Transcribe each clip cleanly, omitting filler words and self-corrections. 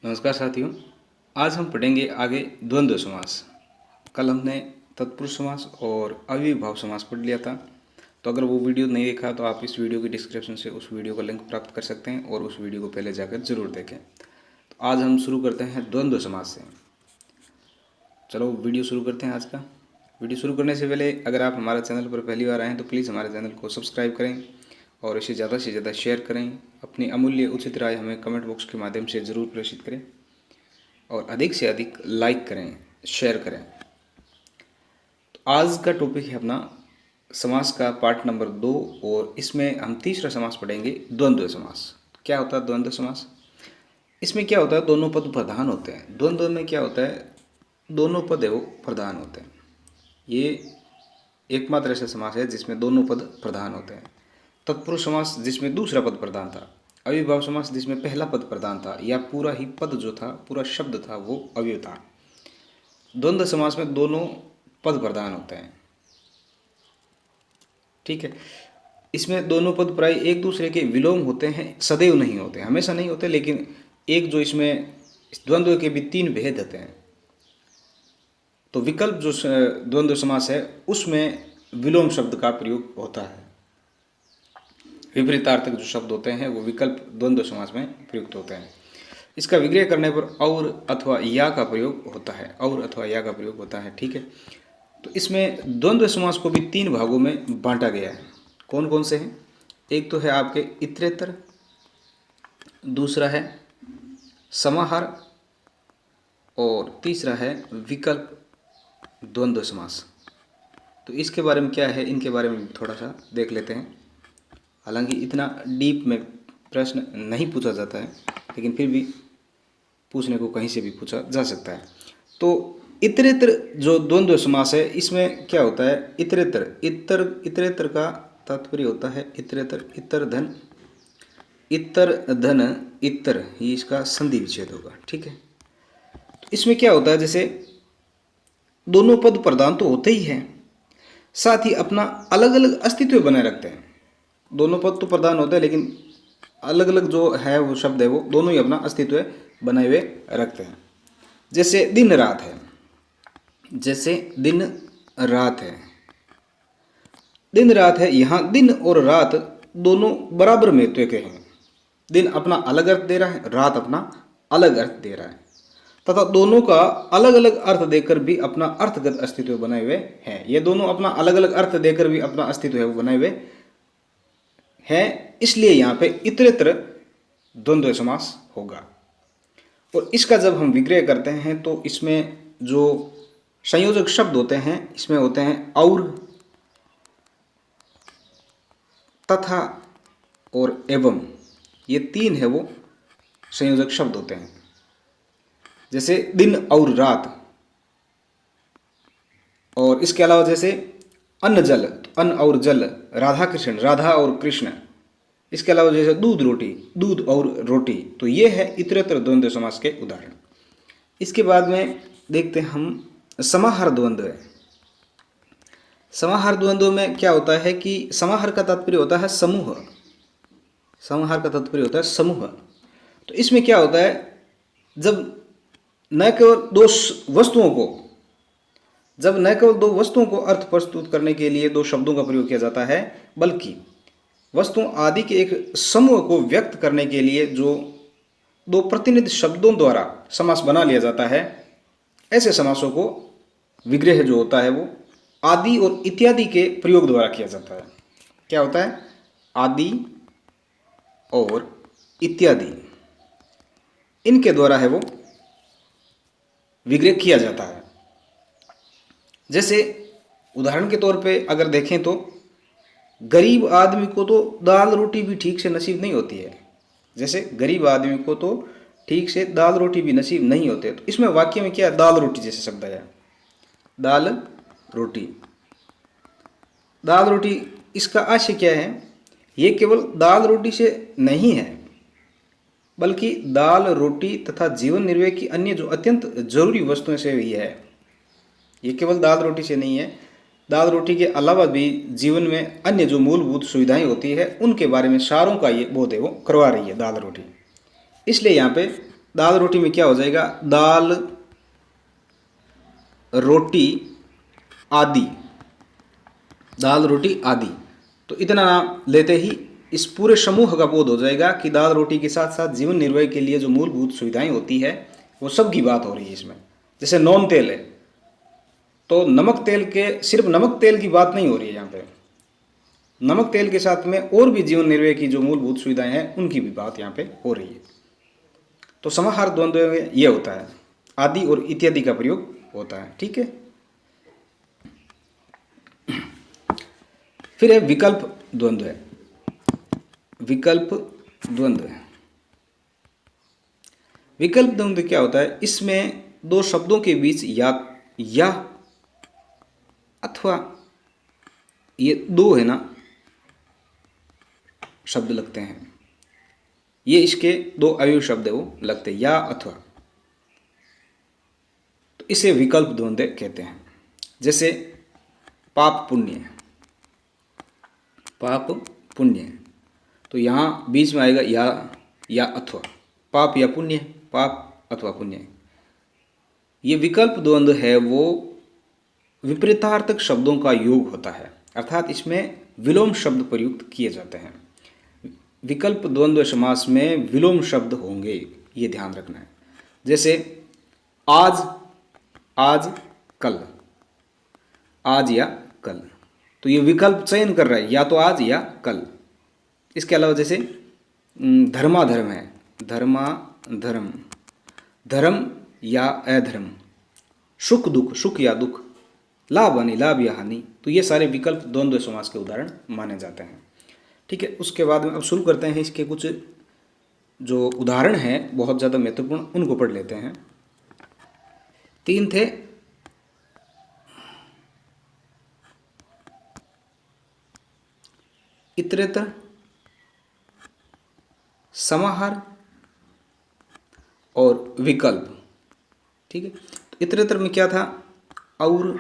नमस्कार साथियों। आज हम पढ़ेंगे आगे द्वंद्व समास। कल हमने तत्पुरुष समास और अव्ययीभाव समास पढ़ लिया था। तो अगर वो वीडियो नहीं देखा तो आप इस वीडियो की डिस्क्रिप्शन से उस वीडियो का लिंक प्राप्त कर सकते हैं और उस वीडियो को पहले जाकर जरूर देखें। तो आज हम शुरू करते हैं द्वंद्व समास से। चलो वीडियो शुरू करते हैं आज का। वीडियो शुरू करने से पहले अगर आप हमारे चैनल पर पहली बार आए हैं तो प्लीज़ हमारे चैनल को सब्सक्राइब करें और इसे ज़्यादा से ज़्यादा शेयर करें। अपनी अमूल्य उचित राय हमें कमेंट बॉक्स के माध्यम से ज़रूर प्रेषित करें और अधिक से अधिक लाइक करें, शेयर करें। तो आज का टॉपिक है अपना समास का पार्ट नंबर 2 और इसमें हम तीसरा समास पढ़ेंगे, द्वंद्व समास। क्या होता है द्वंद्व समास? इसमें क्या होता है, दोनों पद प्रधान होते हैं। द्वंद्व में क्या होता है, दोनों पद है वो प्रधान होते हैं। ये एकमात्र ऐसा समास है जिसमें दोनों पद प्रधान होते हैं। तत्पुरुष समास जिसमें दूसरा पद प्रधान था, अव्ययीभाव समास जिसमें पहला पद प्रधान था या पूरा ही पद जो था, पूरा शब्द था वो अव्यय था। द्वंद्व समास में दोनों पद प्रधान होते हैं। ठीक है। इसमें दोनों पद प्राय एक दूसरे के विलोम होते हैं, सदैव नहीं होते, हमेशा नहीं होते, लेकिन एक जो इसमें द्वंद्व के भी 3 भेद होते हैं। तो विकल्प जो द्वंद्व समास है उसमें विलोम शब्द का प्रयोग होता है। विपरीतार्थक जो शब्द होते हैं वो विकल्प द्वंद्व समास में प्रयुक्त होते हैं। इसका विग्रह करने पर और अथवा या का प्रयोग होता है, और अथवा या का प्रयोग होता है। ठीक है। तो इसमें द्वंद्व समास को भी 3 भागों में बांटा गया है। कौन कौन से हैं? एक तो है आपके इतरेतर, दूसरा है समाहार और तीसरा है विकल्प द्वंद्व समास। तो इसके बारे में क्या है, इनके बारे में थोड़ा सा देख लेते हैं। हालांकि इतना डीप में प्रश्न नहीं पूछा जाता है, लेकिन फिर भी पूछने को कहीं से भी पूछा जा सकता है। तो इतरेतर जो द्वंद्व समास है इसमें क्या होता है, इतरेतर का तात्पर्य होता है इतरेतर, इतर धन, इतर, ये इसका संधि विच्छेद होगा। ठीक है। तो इसमें क्या होता है, जैसे दोनों पद प्रधान तो होते ही हैं, साथ ही अपना अलग अलग अस्तित्व बनाए रखते हैं। दोनों पद तो प्रधान होते हैं लेकिन अलग अलग जो है वो शब्द है वो दोनों ही अपना अस्तित्व बनाए हुए रखते हैं। जैसे दिन रात है, जैसे दिन रात है, दिन रात है, यहाँ दिन और रात दोनों बराबर महत्व के हैं। दिन अपना अलग अर्थ दे रहा है, रात अपना अलग अर्थ दे रहा है, तथा दोनों का अलग अलग अर्थ देकर भी अपना अर्थगत अस्तित्व बनाए हुए हैं। ये दोनों अपना अलग अलग अर्थ देकर भी अपना अस्तित्व है वो बनाए हुए हैं। इसलिए यहाँ पे इतरेतर द्वंद्व समास होगा। और इसका जब हम विग्रह करते हैं तो इसमें जो संयोजक शब्द होते हैं इसमें होते हैं और, तथा और एवं। ये 3 है वो संयोजक शब्द होते हैं। जैसे दिन और रात, और इसके अलावा जैसे अन्न जल, अन्न और जल, राधा कृष्ण, राधा और कृष्ण। इसके अलावा जैसे दूध रोटी, दूध और रोटी। तो ये है इतरेतर द्वंद्व समास के उदाहरण। इसके बाद में देखते हैं हम समाहार द्वंद्व। समाहार द्वंद्व में क्या होता है कि समाहार का तात्पर्य होता है समूह, समाहार का तात्पर्य होता है समूह। तो इसमें क्या होता है, जब न केवल दो वस्तुओं को अर्थ प्रस्तुत करने के लिए 2 शब्दों का प्रयोग किया जाता है, बल्कि वस्तुओं आदि के एक समूह को व्यक्त करने के लिए जो 2 प्रतिनिधि शब्दों द्वारा समास बना लिया जाता है, ऐसे समासों को विग्रह जो होता है वो आदि और इत्यादि के प्रयोग द्वारा किया जाता है। क्या होता है? आदि और इत्यादि, इनके द्वारा है वो विग्रह किया जाता है। जैसे उदाहरण के तौर पे अगर देखें तो गरीब आदमी को तो दाल रोटी भी ठीक से नसीब नहीं होती है। जैसे गरीब आदमी को तो ठीक से दाल रोटी भी नसीब नहीं होते। तो इसमें वाक्य में क्या है, दाल रोटी जैसे शब्द आया, दाल रोटी, दाल रोटी। इसका आशय क्या है, ये केवल दाल रोटी से नहीं है, बल्कि दाल रोटी तथा जीवन निर्वाह की अन्य जो अत्यंत जरूरी वस्तुओं से भी है। ये केवल दाल रोटी से नहीं है, दाल रोटी के अलावा भी जीवन में अन्य जो मूलभूत सुविधाएं होती है उनके बारे में सारों का ये बोध है वो करवा रही है दाल रोटी। इसलिए यहाँ पे दाल रोटी में क्या हो जाएगा, दाल रोटी आदि, दाल रोटी आदि। तो इतना नाम लेते ही इस पूरे समूह का बोध हो जाएगा कि दाल रोटी के साथ साथ जीवन निर्वाह के लिए जो मूलभूत सुविधाएं होती है वो सब की बात हो रही है इसमें। जैसे नॉन तेल है तो नमक तेल के, सिर्फ नमक तेल की बात नहीं हो रही है यहाँ पे, नमक तेल के साथ में और भी जीवन निर्वाह की जो मूलभूत सुविधाएं हैं उनकी भी बात यहाँ पे हो रही है। तो समाहार द्वंद्व में यह होता है, आदि और इत्यादि का प्रयोग होता है। ठीक है, फिर है विकल्प द्वंद्व है। विकल्प द्वंद्व, विकल्प द्वंद्व क्या होता है, इसमें दो शब्दों के बीच या अथवा, ये दो है ना शब्द लगते हैं, ये इसके दो अवयव शब्द है वो लगते हैं, या अथवा, तो इसे विकल्प द्वंद्व कहते हैं। जैसे पाप पुण्य, पाप पुण्य, तो यहाँ बीच में आएगा या अथवा, पाप या पुण्य, पाप अथवा पुण्य। ये विकल्प द्वंद्व है वो विपरीतार्थक शब्दों का योग होता है, अर्थात इसमें विलोम शब्द प्रयुक्त किए जाते हैं। विकल्प द्वंद्व समास में विलोम शब्द होंगे, ये ध्यान रखना है। जैसे आज, आज कल, आज या कल, तो ये विकल्प चयन कर रहा है, या तो आज या कल। इसके अलावा जैसे धर्माधर्म है, धर्माधर्म, धर्म या अधर्म, सुख दुख, सुख या दुख, लाभ हानि, लाभ या हानि, तो ये सारे विकल्प द्वंद्व समास के उदाहरण माने जाते हैं। ठीक है, उसके बाद में अब शुरू करते हैं इसके कुछ जो उदाहरण हैं बहुत ज़्यादा महत्वपूर्ण, उनको पढ़ लेते हैं। 3 थे, इतरेतर, समाहार और विकल्प। ठीक है, तो इतरेतर में क्या था, और,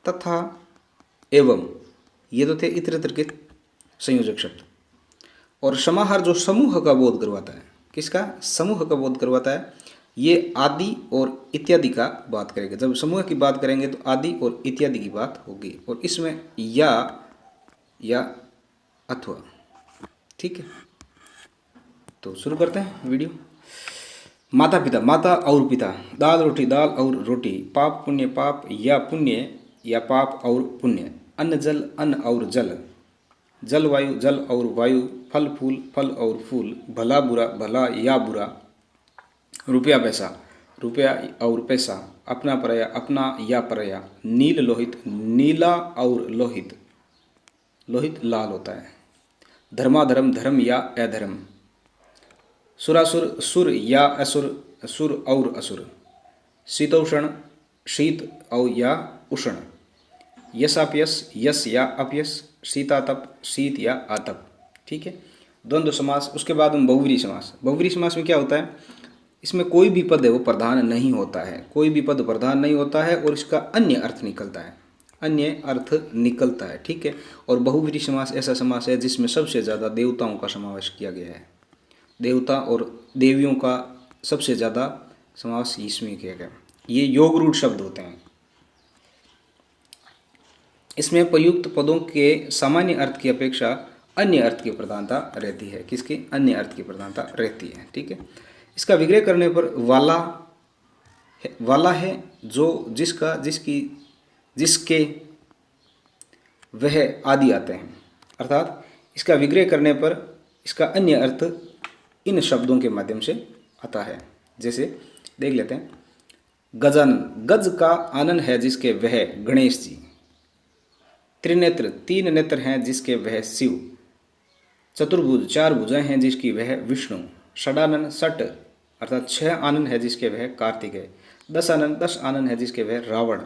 तथा, एवं, ये तो थे इतरेतर के संयोजक शब्द। और समाहार जो समूह का बोध करवाता है, किसका, समूह का बोध करवाता है, ये आदि और इत्यादि का बात करेगा। जब समूह की बात करेंगे तो आदि और इत्यादि की बात होगी, और इसमें या अथवा। ठीक है, तो शुरू करते हैं वीडियो। माता पिता, माता और पिता, दाल रोटी, दाल और रोटी, पाप पुण्य, पाप या पुण्य या पाप और पुण्य, अन्न जल, अन्न और जल, जल वायु, जल और वायु, फल फूल, फल और फूल, भला बुरा, भला या बुरा, रुपया पैसा, रुपया और पैसा, अपना पराया, अपना या पराया, नील लोहित, नीला और लोहित, लोहित लाल होता है, धर्माधर्म, धर्म या अधर्म, सुरासुर, सुर या असुर, सुर और असुर, शीतोष्ण, शीत और या उष्ण, यशापयस, यश या अपयस, शीतातप, शीत या आतप। ठीक है, द्वंद्व समास। उसके बाद में बहुव्रीहि समास। बहुव्रीहि समास में क्या होता है, इसमें कोई भी पद है वो प्रधान नहीं होता है, कोई भी पद प्रधान नहीं होता है और इसका अन्य अर्थ निकलता है, अन्य अर्थ निकलता है। ठीक है, और बहुव्रीहि समास ऐसा समास है जिसमें सबसे ज़्यादा देवताओं का समावेश किया गया है, देवता और देवियों का सबसे ज़्यादा समास इसमें किया गया। ये योग रूढ़ शब्द होते हैं। इसमें प्रयुक्त पदों के सामान्य अर्थ की अपेक्षा अन्य अर्थ की प्रधानता रहती है। किसकी, अन्य अर्थ की प्रधानता रहती है। ठीक है, इसका विग्रह करने पर वाला है जो, जिसका, जिसकी, जिसके, वह आदि आते हैं, अर्थात इसका विग्रह करने पर इसका अन्य अर्थ इन शब्दों के माध्यम से आता है। जैसे देख लेते हैं, गजानन, गज का आनन है जिसके वह गणेश जी, त्रिनेत्र, 3 नेत्र हैं जिसके वह शिव, चतुर्भुज, 4 भुजाएं हैं जिसकी वह विष्णु, षडानन, षट अर्थात 6 आनन है जिसके वह कार्तिकेय, 10 आनन, 10 आनन है जिसके वह रावण,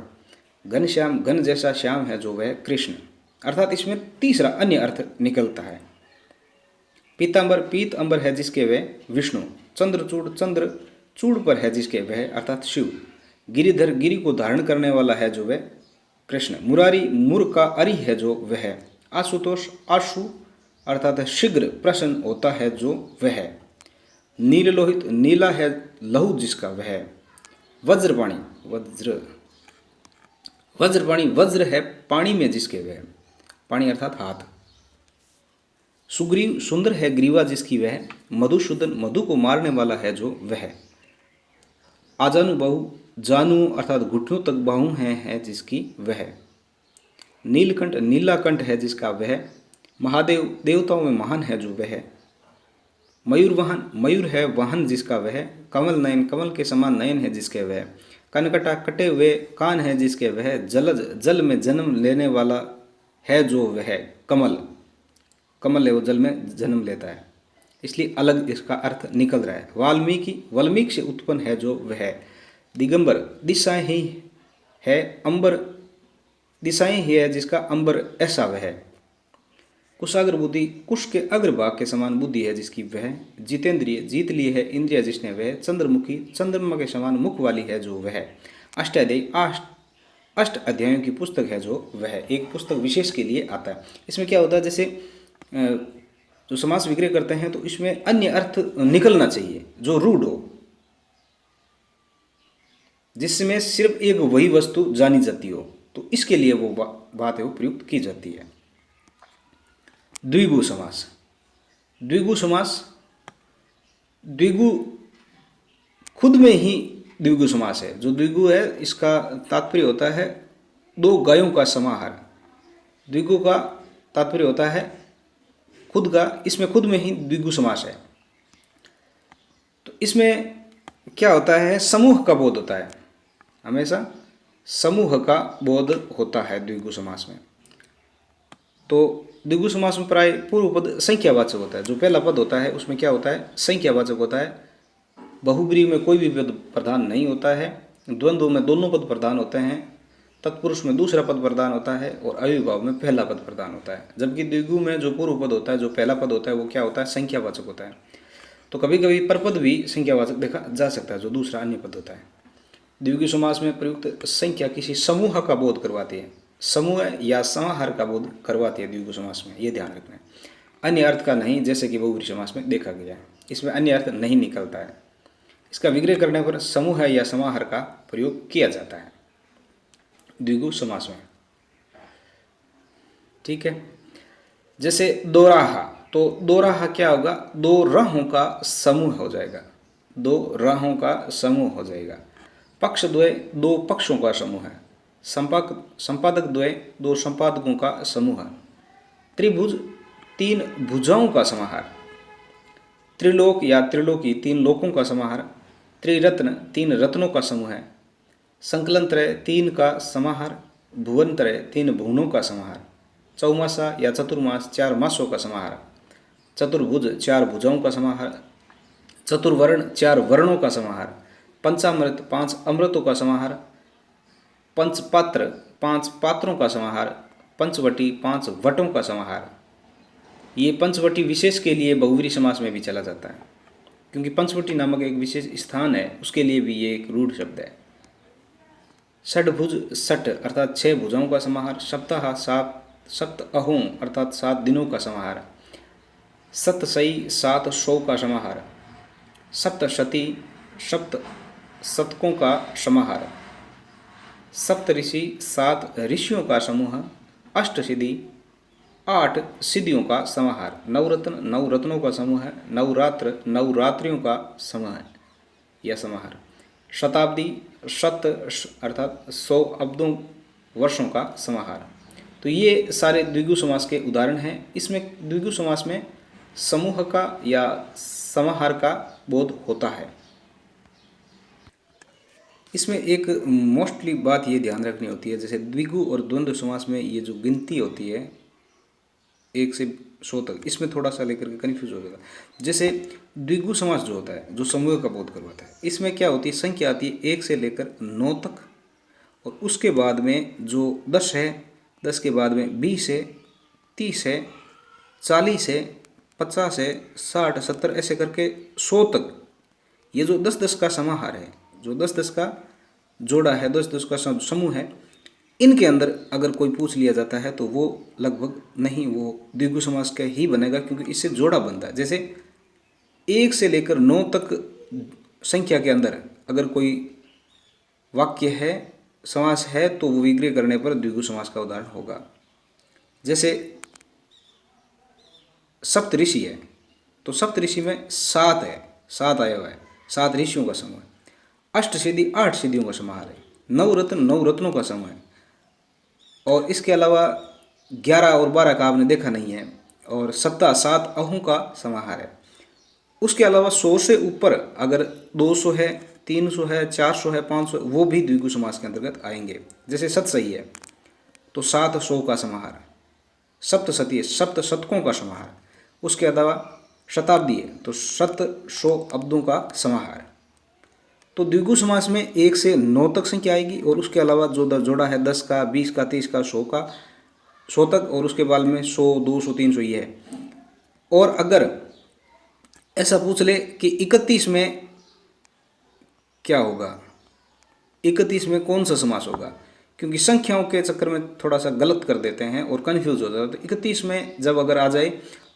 घनश्याम, घन जैसा श्याम है जो वह कृष्ण, अर्थात इसमें तीसरा अन्य अर्थ निकलता है। पीतांबर, पीत अंबर है जिसके वह विष्णु, चंद्रचूड़, चंद्र चूड़ पर है जिसके वह अर्थात शिव, गिरिधर, गिरि को धारण करने वाला है जो वह कृष्ण, मुरारी, मुर का अरि है जो वह, आशुतोष, आशु अर्थात शीघ्र प्रसन्न होता है जो वह, नील लोहित, नीला है लहू जिसका वह। वज्रपाणी, वज्रपाणी वज्र है पानी में जिसके वह, पानी अर्थात हाथ। सुग्रीव, सुंदर है ग्रीवा जिसकी वह। मधुसूदन, मधु को मारने वाला है जो वह। आजानु बाहु, जानू अर्थात घुटनों तक बाहु है जिसकी वह। नीलकंठ, नीला कंठ है जिसका वह। महादेव, देवताओं में महान है जो वह। मयूर वाहन, मयूर है वाहन जिसका वह। कमल नयन, कमल के समान नयन है जिसके वह। कनकटा, कटे हुए कान है जिसके वह। जलज, जल में जन्म लेने वाला है जो वह। कमल, कमल है वो जल में जन्म लेता है, इसलिए अलग इसका अर्थ निकल रहा है। वाल्मीकि, वाल्मीकि से उत्पन्न है जो वह। दिगंबर, दिशाएं ही है अंबर, दिशाएं ही है जिसका अंबर ऐसा वह। कुशाग्र बुद्धि, कुश के अग्रभाग के समान बुद्धि है जिसकी वह। जितेंद्रिय, जीत ली है इंद्रिया जिसने वह। चंद्रमुखी, चंद्रमा के समान मुख वाली है जो वह। अष्टाध्यायी, अष्ट अध्यायों की पुस्तक है जो वह। एक पुस्तक विशेष के लिए आता है। इसमें क्या होता है, जैसे जो समास विग्रह करते हैं तो इसमें अन्य अर्थ निकलना चाहिए जो रूढ़ हो, जिसमें सिर्फ एक वही वस्तु जानी जाती हो, तो इसके लिए वो बात है वो प्रयुक्त की जाती है। द्विगु समास, द्विगु समास, द्विगु खुद में ही द्विगु समास है। जो द्विगु है इसका तात्पर्य होता है दो गायों का समाहार। द्विगु का तात्पर्य होता है खुद का, इसमें खुद में ही द्विगु समास है। तो इसमें क्या होता है, समूह का बोध होता है, हमेशा समूह का बोध होता है द्विगु समास में। तो द्विगु समास में प्राय पूर्व पद संख्यावाचक होता है। जो पहला पद होता है उसमें क्या होता है, संख्यावाचक होता है। बहुब्रीहि में कोई भी पद प्रधान नहीं होता है। द्वंद्व में दोनों पद प्रधान होते हैं। तत्पुरुष में दूसरा पद प्रधान होता है और अविभाव में पहला पद प्रधान होता है। जबकि द्विगु में जो पूर्व पद होता है, जो पहला पद होता है, वो क्या होता है, संख्यावाचक होता है। तो कभी कभी परपद भी संख्यावाचक देखा जा सकता है, जो दूसरा अन्य पद होता है। द्विगु समास में प्रयुक्त संख्या किसी समूह का बोध करवाती है, समूह या समाहार का बोध करवाती है द्विगु समास में, ये ध्यान रखना है। अन्य अर्थ का नहीं, जैसे कि बहुब्रीहि समास में देखा गया है, इसमें अन्य अर्थ नहीं निकलता है। इसका विग्रह करने पर समूह या समाहार का प्रयोग किया जाता है द्विगु समास में। ठीक है, जैसे दोराहा, तो दोराहा क्या होगा, दो राहों का समूह हो जाएगा, दो राहों का समूह हो जाएगा। पक्ष द्वय, दो पक्षों का समूह है। संपादक द्वय, दो संपादकों का समूह है। त्रिभुज, तीन भुजाओं का समाहार। त्रिलोक या त्रिलोकी, तीन लोकों का समाहार। त्रिरत्न, तीन रत्नों का समूह है। संकलन त्रय, तीन का समाहार। भुवन त्रय, तीन भुवनों का समाहार। चौमासा या चतुर्मास, चार मासों का समाहार। चतुर्भुज, चार भुजाओं का समाहार। चतुर्वर्ण, चार वर्णों का समाहार। पंचामृत, पांच अमृतों का समाहार। पंचपात्र, पांच पात्रों का समाहार। पंचवटी, पांच वटों का समाहार। ये पंचवटी विशेष के लिए बहुब्रीहि समास में भी चला जाता है, क्योंकि पंचवटी नामक एक विशेष स्थान है, उसके लिए भी ये एक रूढ़ शब्द है। षटभुज, षट अर्थात छह भुजाओं का समाहार। सप्ताह, सात सप्ताहों अर्थात 7 दिनों का समाहार। सतसई, 7 सौ का समाहार। सप्तशती, सप्त शतकों का समाहार। सप्तऋषि, 7 ऋषियों का समूह। अष्टसिद्धि, 8 सिद्धियों का समाहार। नवरत्न, 9 रत्नों का समूह है। नवरात्र, 9 रात्रियों का समूह है या समाहार। शताब्दी, शत अर्थात 100 अब्दों वर्षों का समाहार। तो ये सारे द्विगु समास के उदाहरण हैं। इसमें द्विगु समास में समूह का या समाहार का बोध होता है। इसमें एक मोस्टली बात ये ध्यान रखनी होती है, जैसे द्विगु और द्वंद्व समास में ये जो गिनती होती है 1 से 100 तक, इसमें थोड़ा सा लेकर के कन्फ्यूज हो जाएगा। जैसे द्विगु समास जो होता है, जो समूह का बोध करवाता है, इसमें क्या होती है, संख्या आती है 1 से लेकर 9 तक, और उसके बाद में जो 10 है, 10 के बाद में 20 है, 30 है, 40 है, 50 है, 60, 70 ऐसे करके 100 तक। ये जो 10-10 का समाहार है, जो 10-10 का जोड़ा है, 10-10 का समूह है, इनके अंदर अगर कोई पूछ लिया जाता है तो वो लगभग नहीं, वो द्विगु समास का ही बनेगा, क्योंकि इससे जोड़ा बनता है। जैसे 1 से लेकर 9 तक संख्या के अंदर अगर कोई वाक्य है, समास है, तो वो विग्रह करने पर द्विगु समास का उदाहरण होगा। जैसे सप्त ऋषि है, तो सप्त ऋषि में 7 है, 7 आया हुआ है, 7 ऋषियों का समूह है। अष्ट सिद्धि 8 सिद्धियों का समाहार है। 9 रत्न 9 रत्नों का समूह है। और इसके अलावा 11 और 12 का आपने देखा नहीं है। और सप्ताह 7 अहों का समाहार है। उसके अलावा 100 से ऊपर अगर 200 है, 300 है, 400 है, 500 है, वो भी द्विगु समास के अंतर्गत आएंगे। जैसे सतसई है तो 7 100 का समाहार, सप्तशती है, सप्त शतकों का समाहार। उसके अलावा शताब्दी है तो शत 100 अब्दों का समाहार। तो द्विगु समास में 1 से 9 तक संख्या आएगी और उसके अलावा जो जोड़ा है 10 का, 20 का, 30 का, 100 का, 100 तक, और उसके बाद में 100, 200, 300 ये है। और अगर ऐसा पूछ ले कि 31 में क्या होगा, 31 में कौन सा समास होगा, क्योंकि संख्याओं के चक्कर में थोड़ा सा गलत कर देते हैं और कन्फ्यूज हो जाता है। तो 31 में जब अगर आ जाए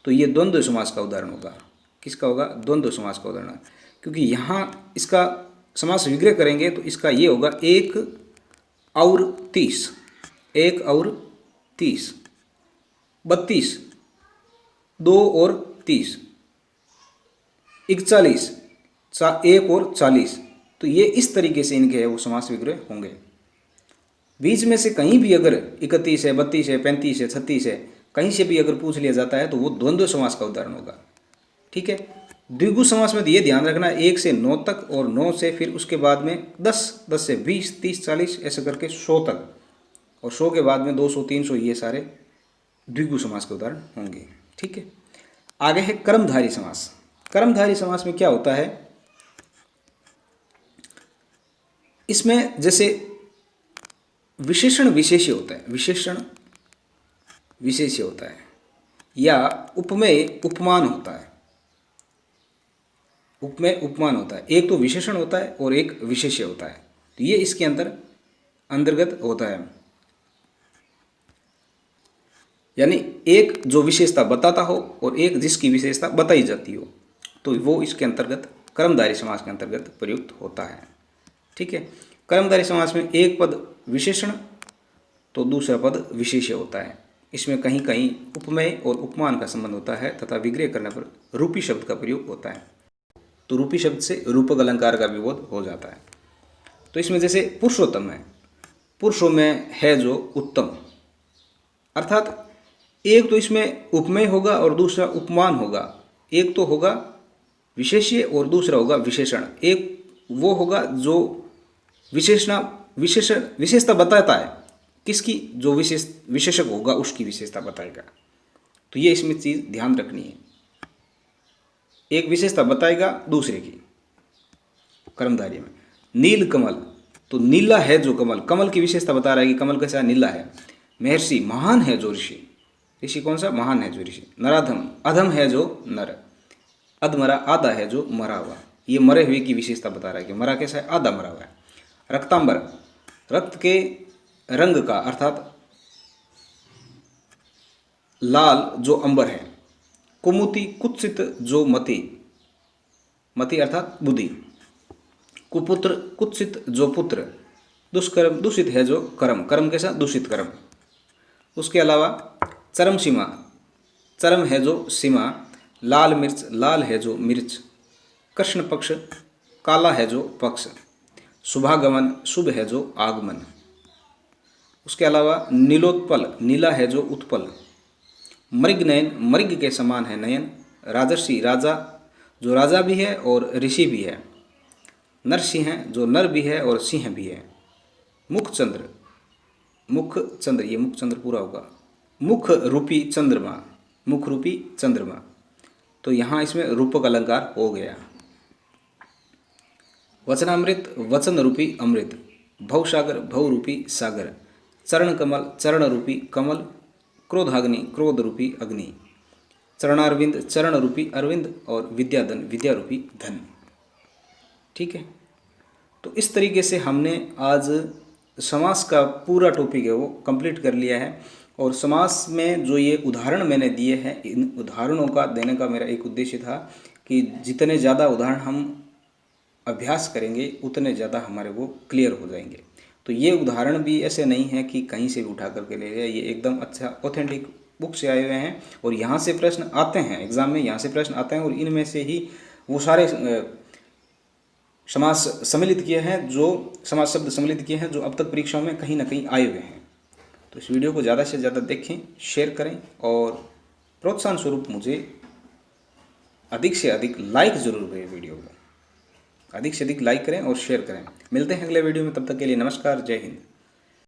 तो ये द्वंद्व समास का उदाहरण होगा। किसका होगा? द्वंद्व समास का उदाहरण, क्योंकि यहाँ इसका समास विग्रह करेंगे तो इसका ये होगा 1 और 30, 1 और 30, 32, 2 और 30, 41, 1 और 40। तो ये इस तरीके से इनके है वो समास विग्रह होंगे। बीच में से कहीं भी अगर 31 है, 32 है, 35 है, 36 है, कहीं से भी अगर पूछ लिया जाता है तो वो द्वंद्व समास का उदाहरण होगा। ठीक है। द्विगु समास में तो ये ध्यान रखना 1 से 9 तक, और 9 से फिर उसके बाद में 10, 10 से 20, 30, 40 ऐसे करके 100 तक, और 100 के बाद में 200, 300 ये सारे द्विगु समास के उदाहरण होंगे। ठीक है। आगे है कर्मधारी समास। कर्मधारी समास में क्या होता है, इसमें जैसे विशेषण विशेष्य होता है, विशेषण विशेष्य होता है, या उपमेय उपमान होता है। उपमेय उपमान होता है, एक तो विशेषण होता है और एक विशेष्य होता है। तो ये इसके अंतर्गत होता है, यानी एक जो विशेषता बताता हो और एक जिसकी विशेषता बताई जाती हो, तो वो इसके अंतर्गत कर्मधारी समास के अंतर्गत प्रयुक्त होता है। ठीक है। कर्मधारी समास में एक पद विशेषण तो दूसरा पद विशेष्य होता है। इसमें कहीं कहीं उपमेय और उपमान का संबंध होता है तथा विग्रह करने पर रूपी शब्द का प्रयोग होता है। तो रूपी शब्द से रूपक अलंकार का विबोध हो जाता है। तो इसमें जैसे पुरुषोत्तम है, पुरुषों में है जो उत्तम, अर्थात एक तो इसमें उपमेय होगा और दूसरा उपमान होगा। एक तो होगा विशेष्य और दूसरा होगा विशेषण। एक वो होगा जो विशेषता बताता है, किसकी? जो विशेषक होगा उसकी विशेषता बताएगा। तो ये इसमें चीज़ ध्यान रखनी है, एक विशेषता बताएगा दूसरे की। कर्मधारी में नील कमल, तो नीला है जो कमल, कमल की विशेषता बता रहा है कि कमल कैसा नीला है। महर्षि, महान है जो ऋषि, ऋषि कौन सा? महान है जो ऋषि। नराधम, अधम है जो नर, अधमरा आधा है जो मरा हुआ। ये मरे हुए की विशेषता बता रहा है कि मरा कैसा है? आधा मरा हुआ है। रक्तांबर, रक्त के रंग का, अर्थात लाल जो अंबर है। कुमुति, कुत्सित जो मति, मति अर्थात बुद्धि। कुपुत्र, कुत्सित जो पुत्र। दुष्कर्म, दूषित है जो कर्म, कर्म कैसा? दूषित कर्म। उसके अलावा चरम सीमा, चरम है जो सीमा। लाल मिर्च, लाल है जो मिर्च। कृष्ण पक्ष, काला है जो पक्ष। शुभागमन, शुभ है जो आगमन। उसके अलावा नीलोत्पल, नीला है जो उत्पल। मृग नयन, मृग के समान है नयन। राजर्षि, राजा जो राजा भी है और ऋषि भी है। नरसिंह, जो नर भी है और सिंह भी है। मुखचंद्र, मुख चंद्र, ये मुख चंद्र पूरा होगा। मुख रूपी चंद्रमा, मुख रूपी चंद्रमा। तो यहाँ इसमें रूपक अलंकार हो गया। वचनामृत, वचन रूपी अमृत। भवसागर, भव रूपी सागर। चरण कमल, चरण रूपी कमल। क्रोधाग्नि, क्रोध रूपी अग्नि। चरणारविंद, चरण रूपी अरविंद। और विद्याधन, विद्या रूपी धन। ठीक है। तो इस तरीके से हमने आज समास का पूरा टॉपिक है वो कंप्लीट कर लिया है। और समास में जो ये उदाहरण मैंने दिए हैं, इन उदाहरणों का देने का मेरा एक उद्देश्य था कि जितने ज़्यादा उदाहरण हम अभ्यास करेंगे उतने ज़्यादा हमारे वो क्लियर हो जाएंगे। तो ये उदाहरण भी ऐसे नहीं है कि कहीं से भी उठा करके ले लिया, ये एकदम अच्छा ऑथेंटिक बुक से आए हुए हैं और यहाँ से प्रश्न आते हैं एग्ज़ाम में, यहाँ से प्रश्न आते हैं और इनमें से ही वो सारे समास सम्मिलित किए हैं, जो समास शब्द सम्मिलित किए हैं जो अब तक परीक्षाओं में कहीं ना कहीं आए हुए हैं। तो इस वीडियो को ज़्यादा से ज़्यादा देखें, शेयर करें और प्रोत्साहन स्वरूप मुझे अधिक से अधिक लाइक ज़रूर करें, वीडियो को अधिक से अधिक लाइक करें और शेयर करें। मिलते हैं अगले वीडियो में, तब तक के लिए नमस्कार, जय हिंद।